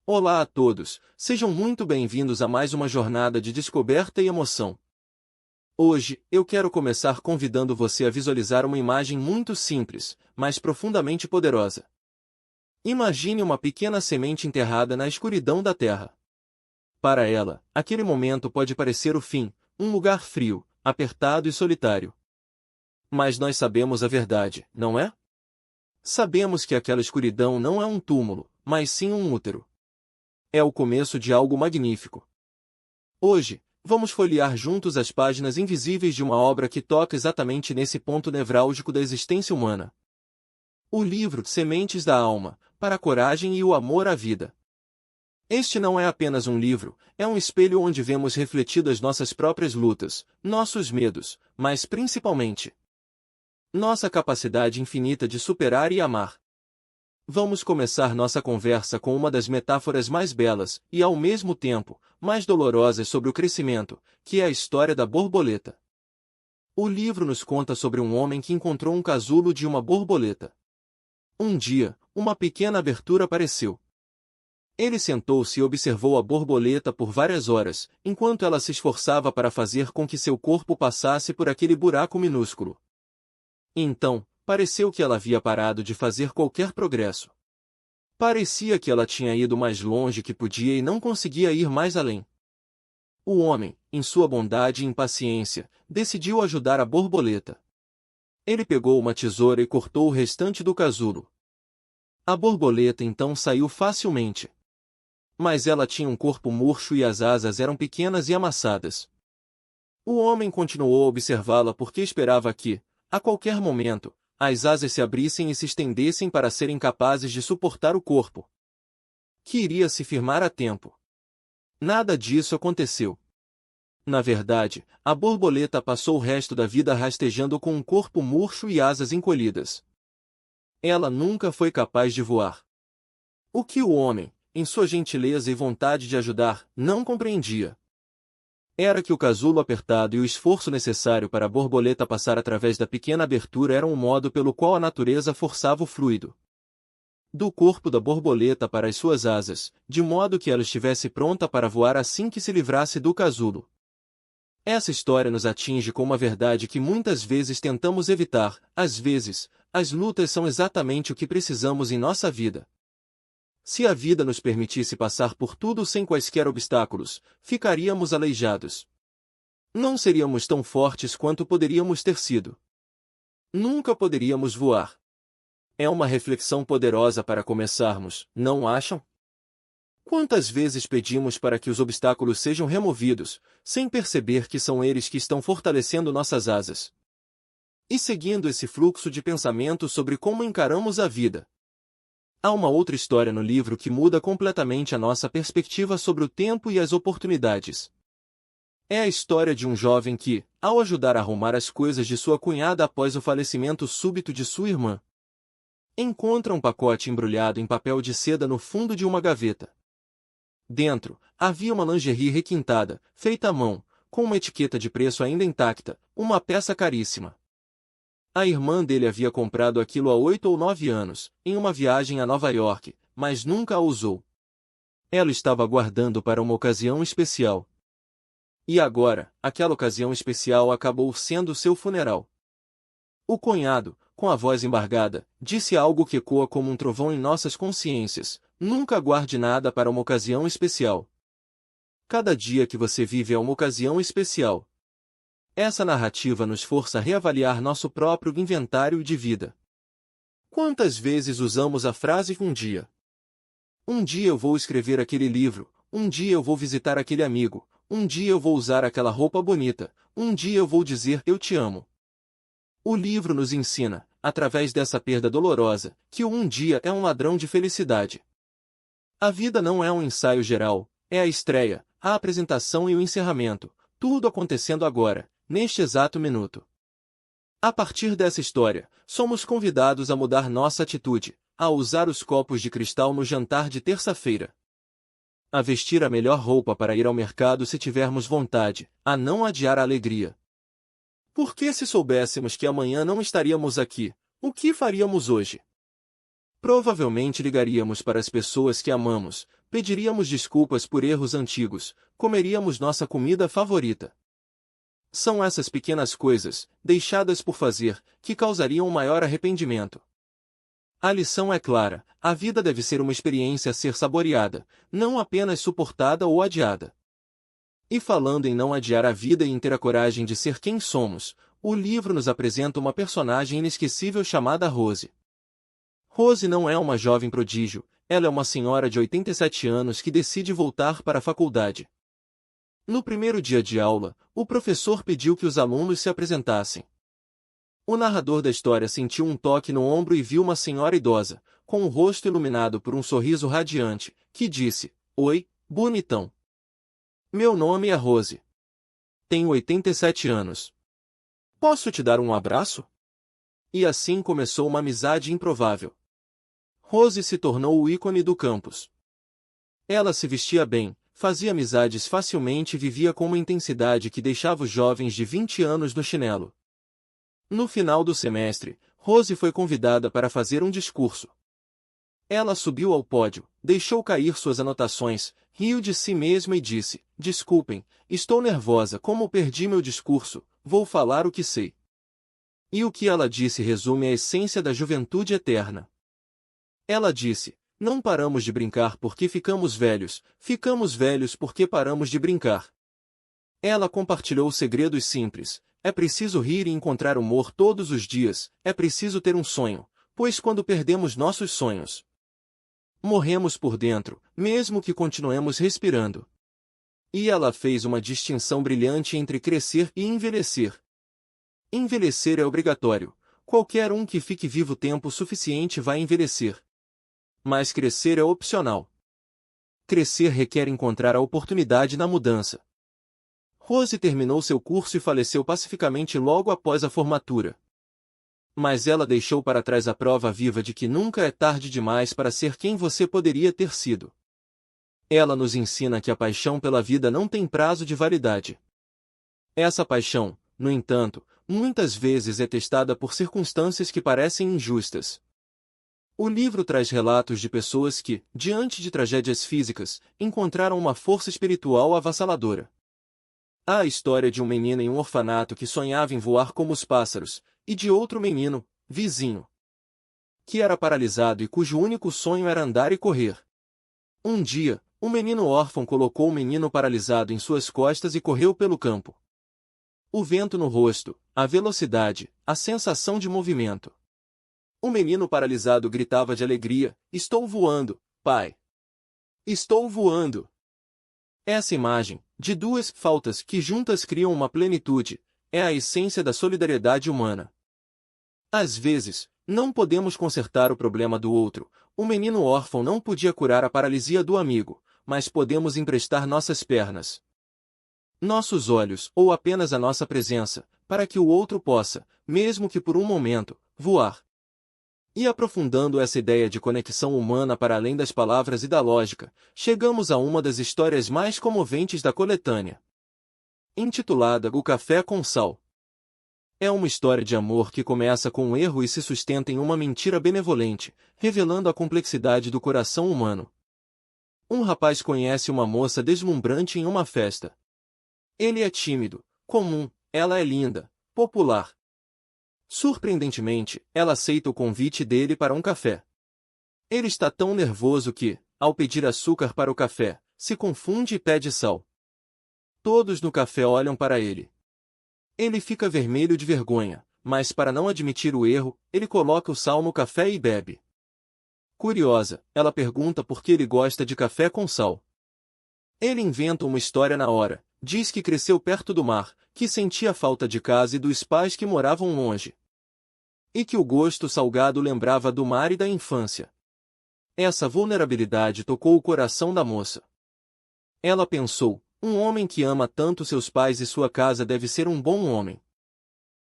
Olá a todos, sejam muito bem-vindos a mais uma jornada de descoberta e emoção. Hoje, eu quero começar convidando você a visualizar uma imagem muito simples, mas profundamente poderosa. Imagine uma pequena semente enterrada na escuridão da terra. Para ela, aquele momento pode parecer o fim, um lugar frio, apertado e solitário. Mas nós sabemos a verdade, não é? Sabemos que aquela escuridão não é um túmulo, mas sim um útero. É o começo de algo magnífico. Hoje, vamos folhear juntos as páginas invisíveis de uma obra que toca exatamente nesse ponto nevrálgico da existência humana. O livro Sementes da Alma, para a coragem e o amor à vida. Este não é apenas um livro, é um espelho onde vemos refletidas nossas próprias lutas, nossos medos, mas principalmente nossa capacidade infinita de superar e amar. Vamos começar nossa conversa com uma das metáforas mais belas e, ao mesmo tempo, mais dolorosas sobre o crescimento, que é a história da borboleta. O livro nos conta sobre um homem que encontrou um casulo de uma borboleta. Um dia, uma pequena abertura apareceu. Ele sentou-se e observou a borboleta por várias horas, enquanto ela se esforçava para fazer com que seu corpo passasse por aquele buraco minúsculo. Então, pareceu que ela havia parado de fazer qualquer progresso. Parecia que ela tinha ido mais longe que podia e não conseguia ir mais além. O homem, em sua bondade e impaciência, decidiu ajudar a borboleta. Ele pegou uma tesoura e cortou o restante do casulo. A borboleta então saiu facilmente. Mas ela tinha um corpo murcho e as asas eram pequenas e amassadas. O homem continuou a observá-la porque esperava que, a qualquer momento, as asas se abrissem e se estendessem para serem capazes de suportar o corpo, que iria se firmar a tempo. Nada disso aconteceu. Na verdade, a borboleta passou o resto da vida rastejando com um corpo murcho e asas encolhidas. Ela nunca foi capaz de voar. O que o homem, em sua gentileza e vontade de ajudar, não compreendia era que o casulo apertado e o esforço necessário para a borboleta passar através da pequena abertura eram o modo pelo qual a natureza forçava o fluido do corpo da borboleta para as suas asas, de modo que ela estivesse pronta para voar assim que se livrasse do casulo. Essa história nos atinge com uma verdade que muitas vezes tentamos evitar. Às vezes, as lutas são exatamente o que precisamos em nossa vida. Se a vida nos permitisse passar por tudo sem quaisquer obstáculos, ficaríamos aleijados. Não seríamos tão fortes quanto poderíamos ter sido. Nunca poderíamos voar. É uma reflexão poderosa para começarmos, não acham? Quantas vezes pedimos para que os obstáculos sejam removidos, sem perceber que são eles que estão fortalecendo nossas asas? E seguindo esse fluxo de pensamento sobre como encaramos a vida, há uma outra história no livro que muda completamente a nossa perspectiva sobre o tempo e as oportunidades. É a história de um jovem que, ao ajudar a arrumar as coisas de sua cunhada após o falecimento súbito de sua irmã, encontra um pacote embrulhado em papel de seda no fundo de uma gaveta. Dentro, havia uma lingerie requintada, feita à mão, com uma etiqueta de preço ainda intacta, uma peça caríssima. A irmã dele havia comprado aquilo há 8 ou 9 anos, em uma viagem a Nova York, mas nunca a usou. Ela estava guardando para uma ocasião especial. E agora, aquela ocasião especial acabou sendo seu funeral. O cunhado, com a voz embargada, disse algo que ecoa como um trovão em nossas consciências: nunca guarde nada para uma ocasião especial. Cada dia que você vive é uma ocasião especial. Essa narrativa nos força a reavaliar nosso próprio inventário de vida. Quantas vezes usamos a frase um dia? Um dia eu vou escrever aquele livro, um dia eu vou visitar aquele amigo, um dia eu vou usar aquela roupa bonita, um dia eu vou dizer eu te amo. O livro nos ensina, através dessa perda dolorosa, que o um dia é um ladrão de felicidade. A vida não é um ensaio geral, é a estreia, a apresentação e o encerramento, tudo acontecendo agora, neste exato minuto. A partir dessa história, somos convidados a mudar nossa atitude, a usar os copos de cristal no jantar de terça-feira, a vestir a melhor roupa para ir ao mercado se tivermos vontade, a não adiar a alegria. Porque se soubéssemos que amanhã não estaríamos aqui, o que faríamos hoje? Provavelmente ligaríamos para as pessoas que amamos, pediríamos desculpas por erros antigos, comeríamos nossa comida favorita. São essas pequenas coisas, deixadas por fazer, que causariam um maior arrependimento. A lição é clara: a vida deve ser uma experiência a ser saboreada, não apenas suportada ou adiada. E falando em não adiar a vida e em ter a coragem de ser quem somos, o livro nos apresenta uma personagem inesquecível chamada Rose. Rose não é uma jovem prodígio, ela é uma senhora de 87 anos que decide voltar para a faculdade. No primeiro dia de aula, o professor pediu que os alunos se apresentassem. O narrador da história sentiu um toque no ombro e viu uma senhora idosa, com o rosto iluminado por um sorriso radiante, que disse: "Oi, bonitão. Meu nome é Rose. Tenho 87 anos. Posso te dar um abraço?" E assim começou uma amizade improvável. Rose se tornou o ícone do campus. Ela se vestia bem, fazia amizades facilmente e vivia com uma intensidade que deixava os jovens de 20 anos no chinelo. No final do semestre, Rose foi convidada para fazer um discurso. Ela subiu ao pódio, deixou cair suas anotações, riu de si mesma e disse: "Desculpem, estou nervosa, como perdi meu discurso, vou falar o que sei." E o que ela disse resume a essência da juventude eterna. Ela disse: "Não paramos de brincar porque ficamos velhos porque paramos de brincar." Ela compartilhou segredos simples: é preciso rir e encontrar humor todos os dias, é preciso ter um sonho, pois quando perdemos nossos sonhos, morremos por dentro, mesmo que continuemos respirando. E ela fez uma distinção brilhante entre crescer e envelhecer. Envelhecer é obrigatório. Qualquer um que fique vivo tempo suficiente vai envelhecer. Mas crescer é opcional. Crescer requer encontrar a oportunidade na mudança. Rose terminou seu curso e faleceu pacificamente logo após a formatura. Mas ela deixou para trás a prova viva de que nunca é tarde demais para ser quem você poderia ter sido. Ela nos ensina que a paixão pela vida não tem prazo de validade. Essa paixão, no entanto, muitas vezes é testada por circunstâncias que parecem injustas. O livro traz relatos de pessoas que, diante de tragédias físicas, encontraram uma força espiritual avassaladora. Há a história de um menino em um orfanato que sonhava em voar como os pássaros, e de outro menino, vizinho, que era paralisado e cujo único sonho era andar e correr. Um dia, o menino órfão colocou o menino paralisado em suas costas e correu pelo campo. O vento no rosto, a velocidade, a sensação de movimento. O menino paralisado gritava de alegria: "Estou voando, pai! Estou voando!" Essa imagem, de duas faltas que juntas criam uma plenitude, é a essência da solidariedade humana. Às vezes, não podemos consertar o problema do outro. O menino órfão não podia curar a paralisia do amigo, mas podemos emprestar nossas pernas, nossos olhos ou apenas a nossa presença, para que o outro possa, mesmo que por um momento, voar. E aprofundando essa ideia de conexão humana para além das palavras e da lógica, chegamos a uma das histórias mais comoventes da coletânea. Intitulada O Café com Sal. É uma história de amor que começa com um erro e se sustenta em uma mentira benevolente, revelando a complexidade do coração humano. Um rapaz conhece uma moça deslumbrante em uma festa. Ele é tímido, comum, ela é linda, popular. Surpreendentemente, ela aceita o convite dele para um café. Ele está tão nervoso que, ao pedir açúcar para o café, se confunde e pede sal. Todos no café olham para ele. Ele fica vermelho de vergonha, mas para não admitir o erro, ele coloca o sal no café e bebe. Curiosa, ela pergunta por que ele gosta de café com sal. Ele inventa uma história na hora, diz que cresceu perto do mar, que sentia falta de casa e dos pais que moravam longe. E que o gosto salgado lembrava do mar e da infância. Essa vulnerabilidade tocou o coração da moça. Ela pensou: um homem que ama tanto seus pais e sua casa deve ser um bom homem.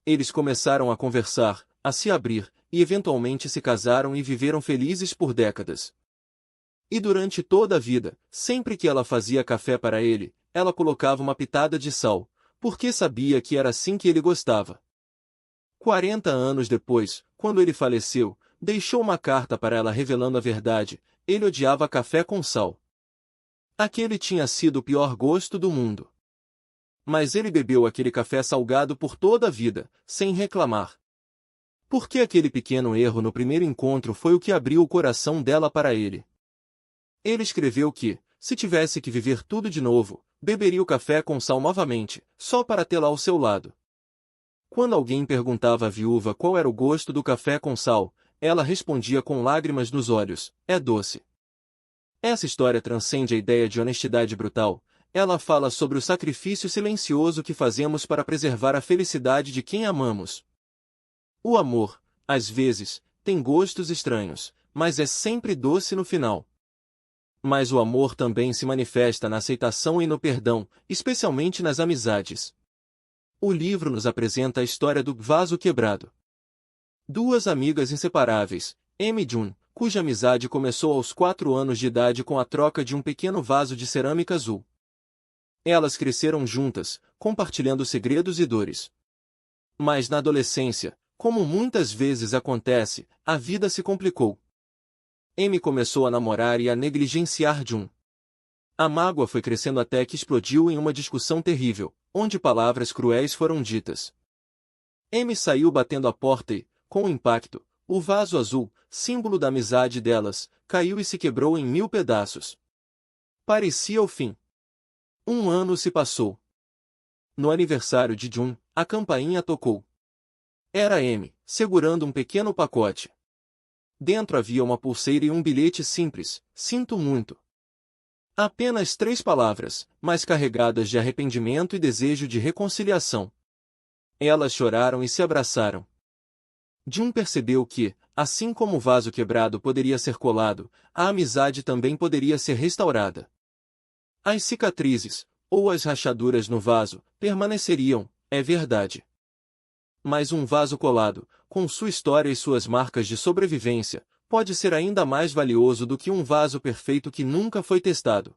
Eles começaram a conversar, a se abrir, e eventualmente se casaram e viveram felizes por décadas. E durante toda a vida, sempre que ela fazia café para ele, ela colocava uma pitada de sal, porque sabia que era assim que ele gostava. 40 anos depois, quando ele faleceu, Deixou uma carta para ela revelando a verdade: ele odiava café com sal. Aquele tinha sido o pior gosto do mundo. Mas ele bebeu aquele café salgado por toda a vida, sem reclamar. Porque aquele pequeno erro no primeiro encontro foi o que abriu o coração dela para ele. Ele escreveu que, se tivesse que viver tudo de novo, beberia o café com sal novamente, só para tê-la ao seu lado. Quando alguém perguntava à viúva qual era o gosto do café com sal, ela respondia com lágrimas nos olhos: é doce. Essa história transcende a ideia de honestidade brutal. Ela fala sobre o sacrifício silencioso que fazemos para preservar a felicidade de quem amamos. O amor, às vezes, tem gostos estranhos, mas é sempre doce no final. Mas o amor também se manifesta na aceitação e no perdão, especialmente nas amizades. O livro nos apresenta a história do vaso quebrado. Duas amigas inseparáveis, Amy e June, cuja amizade começou aos 4 anos de idade com a troca de um pequeno vaso de cerâmica azul. Elas cresceram juntas, compartilhando segredos e dores. Mas na adolescência, como muitas vezes acontece, a vida se complicou. Amy começou a namorar e a negligenciar June. A mágoa foi crescendo até que explodiu em uma discussão terrível, onde palavras cruéis foram ditas. Amy saiu batendo a porta e, com o impacto, o vaso azul, símbolo da amizade delas, caiu e se quebrou em 1000 pedaços. Parecia o fim. 1 ano se passou. No aniversário de June, a campainha tocou. Era Amy, segurando um pequeno pacote. Dentro havia uma pulseira e um bilhete simples: sinto muito. Apenas 3 palavras, mas carregadas de arrependimento e desejo de reconciliação. Elas choraram e se abraçaram. June percebeu que, assim como o vaso quebrado poderia ser colado, a amizade também poderia ser restaurada. As cicatrizes, ou as rachaduras no vaso, permaneceriam, é verdade. Mas um vaso colado, com sua história e suas marcas de sobrevivência, pode ser ainda mais valioso do que um vaso perfeito que nunca foi testado.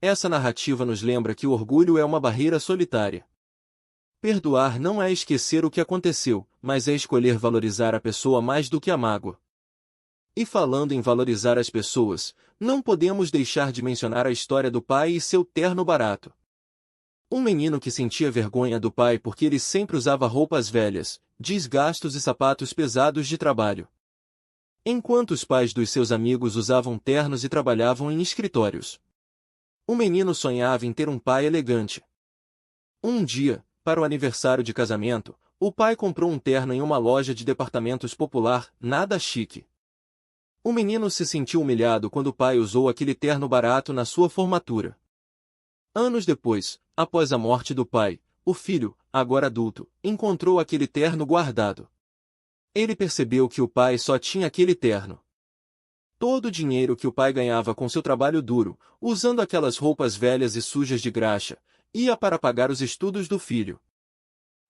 Essa narrativa nos lembra que o orgulho é uma barreira solitária. Perdoar não é esquecer o que aconteceu, mas é escolher valorizar a pessoa mais do que a mágoa. E falando em valorizar as pessoas, não podemos deixar de mencionar a história do pai e seu terno barato. Um menino que sentia vergonha do pai porque ele sempre usava roupas velhas, desgastos e sapatos pesados de trabalho. Enquanto os pais dos seus amigos usavam ternos e trabalhavam em escritórios. O menino sonhava em ter um pai elegante. Um dia, para o aniversário de casamento, o pai comprou um terno em uma loja de departamentos popular, nada chique. O menino se sentiu humilhado quando o pai usou aquele terno barato na sua formatura. Anos depois, após a morte do pai, o filho, agora adulto, encontrou aquele terno guardado. Ele percebeu que o pai só tinha aquele terno. Todo o dinheiro que o pai ganhava com seu trabalho duro, usando aquelas roupas velhas e sujas de graxa, ia para pagar os estudos do filho.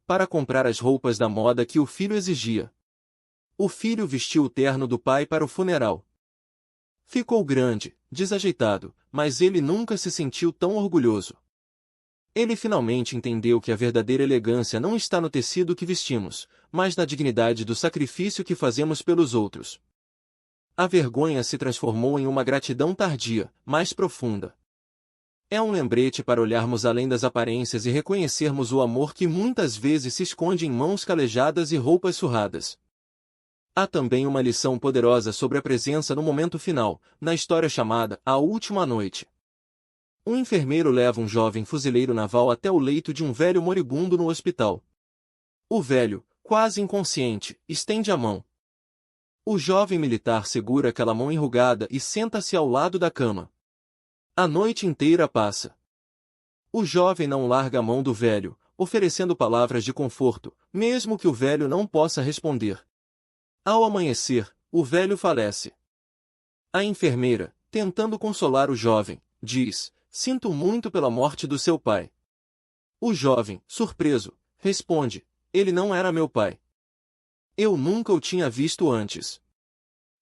Para comprar as roupas da moda que o filho exigia. O filho vestiu o terno do pai para o funeral. Ficou grande, desajeitado, mas ele nunca se sentiu tão orgulhoso. Ele finalmente entendeu que a verdadeira elegância não está no tecido que vestimos, mas na dignidade do sacrifício que fazemos pelos outros. A vergonha se transformou em uma gratidão tardia, mais profunda. É um lembrete para olharmos além das aparências e reconhecermos o amor que muitas vezes se esconde em mãos calejadas e roupas surradas. Há também uma lição poderosa sobre a presença no momento final, na história chamada A Última Noite. Um enfermeiro leva um jovem fuzileiro naval até o leito de um velho moribundo no hospital. O velho, quase inconsciente, estende a mão. O jovem militar segura aquela mão enrugada e senta-se ao lado da cama. A noite inteira passa. O jovem não larga a mão do velho, oferecendo palavras de conforto, mesmo que o velho não possa responder. Ao amanhecer, o velho falece. A enfermeira, tentando consolar o jovem, diz: "Sinto muito pela morte do seu pai." O jovem, surpreso, responde: "Ele não era meu pai. Eu nunca o tinha visto antes."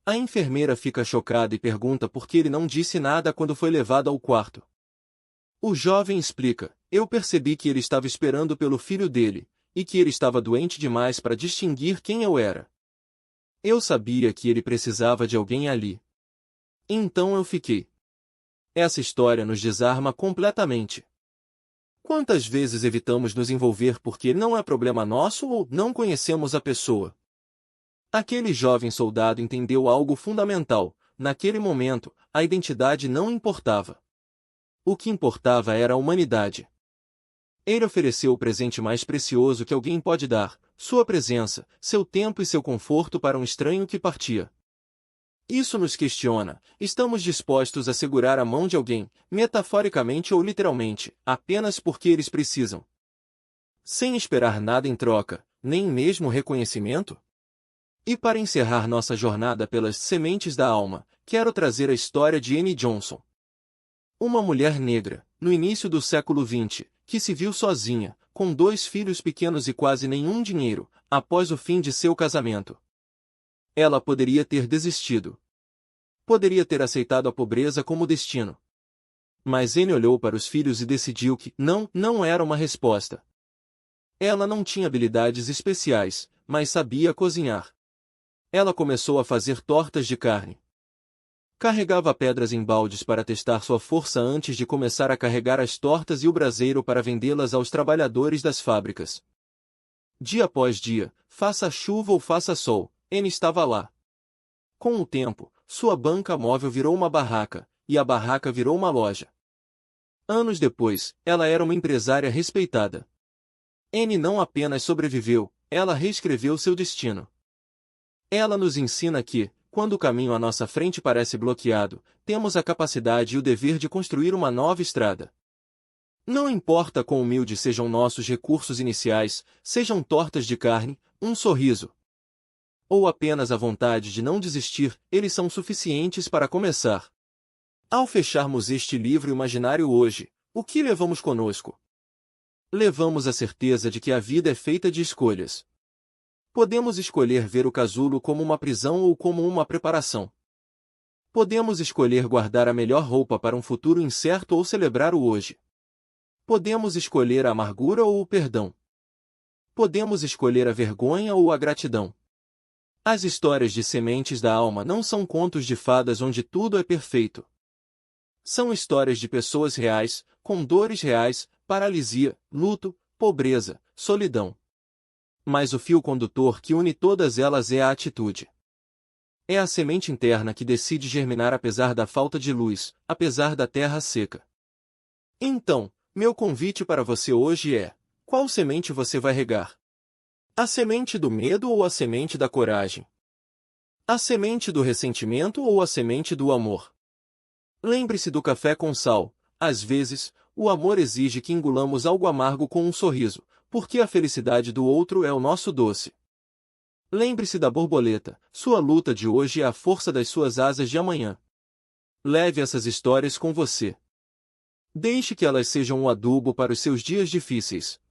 A enfermeira fica chocada e pergunta por que ele não disse nada quando foi levado ao quarto. O jovem explica: "Eu percebi que ele estava esperando pelo filho dele, e que ele estava doente demais para distinguir quem eu era." Eu sabia que ele precisava de alguém ali. Então eu fiquei. Essa história nos desarma completamente. Quantas vezes evitamos nos envolver porque não é problema nosso ou não conhecemos a pessoa? Aquele jovem soldado entendeu algo fundamental. Naquele momento, a identidade não importava. O que importava era a humanidade. Ele ofereceu o presente mais precioso que alguém pode dar, sua presença, seu tempo e seu conforto para um estranho que partia. Isso nos questiona: estamos dispostos a segurar a mão de alguém, metaforicamente ou literalmente, apenas porque eles precisam? Sem esperar nada em troca, nem mesmo reconhecimento? E para encerrar nossa jornada pelas sementes da alma, quero trazer a história de Annie Johnson. Uma mulher negra, no início do século XX, que se viu sozinha, com 2 filhos pequenos e quase nenhum dinheiro, após o fim de seu casamento. Ela poderia ter desistido. Poderia ter aceitado a pobreza como destino. Mas Annie olhou para os filhos e decidiu que não era uma resposta. Ela não tinha habilidades especiais, mas sabia cozinhar. Ela começou a fazer tortas de carne. Carregava pedras em baldes para testar sua força antes de começar a carregar as tortas e o braseiro para vendê-las aos trabalhadores das fábricas. Dia após dia, faça chuva ou faça sol, Annie estava lá. Com o tempo, sua banca móvel virou uma barraca, e a barraca virou uma loja. Anos depois, ela era uma empresária respeitada. Annie não apenas sobreviveu, ela reescreveu seu destino. Ela nos ensina que, quando o caminho à nossa frente parece bloqueado, temos a capacidade e o dever de construir uma nova estrada. Não importa quão humildes sejam nossos recursos iniciais, sejam tortas de carne, um sorriso, ou apenas a vontade de não desistir, eles são suficientes para começar. Ao fecharmos este livro imaginário hoje, o que levamos conosco? Levamos a certeza de que a vida é feita de escolhas. Podemos escolher ver o casulo como uma prisão ou como uma preparação. Podemos escolher guardar a melhor roupa para um futuro incerto ou celebrar o hoje. Podemos escolher a amargura ou o perdão. Podemos escolher a vergonha ou a gratidão. As histórias de sementes da alma não são contos de fadas onde tudo é perfeito. São histórias de pessoas reais, com dores reais, paralisia, luto, pobreza, solidão. Mas o fio condutor que une todas elas é a atitude. É a semente interna que decide germinar apesar da falta de luz, apesar da terra seca. Então, meu convite para você hoje é: qual semente você vai regar? A semente do medo ou a semente da coragem? A semente do ressentimento ou a semente do amor? Lembre-se do café com sal. Às vezes, o amor exige que engulamos algo amargo com um sorriso, porque a felicidade do outro é o nosso doce. Lembre-se da borboleta, sua luta de hoje é a força das suas asas de amanhã. Leve essas histórias com você. Deixe que elas sejam um adubo para os seus dias difíceis.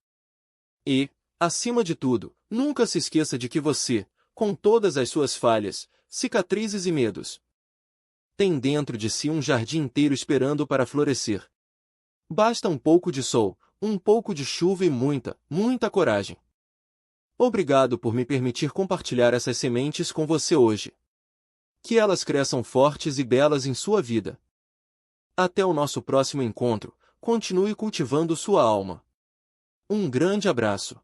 E, acima de tudo, nunca se esqueça de que você, com todas as suas falhas, cicatrizes e medos, tem dentro de si um jardim inteiro esperando para florescer. Basta um pouco de sol, um pouco de chuva e muita coragem. Obrigado por me permitir compartilhar essas sementes com você hoje. Que elas cresçam fortes e belas em sua vida. Até o nosso próximo encontro, continue cultivando sua alma. Um grande abraço.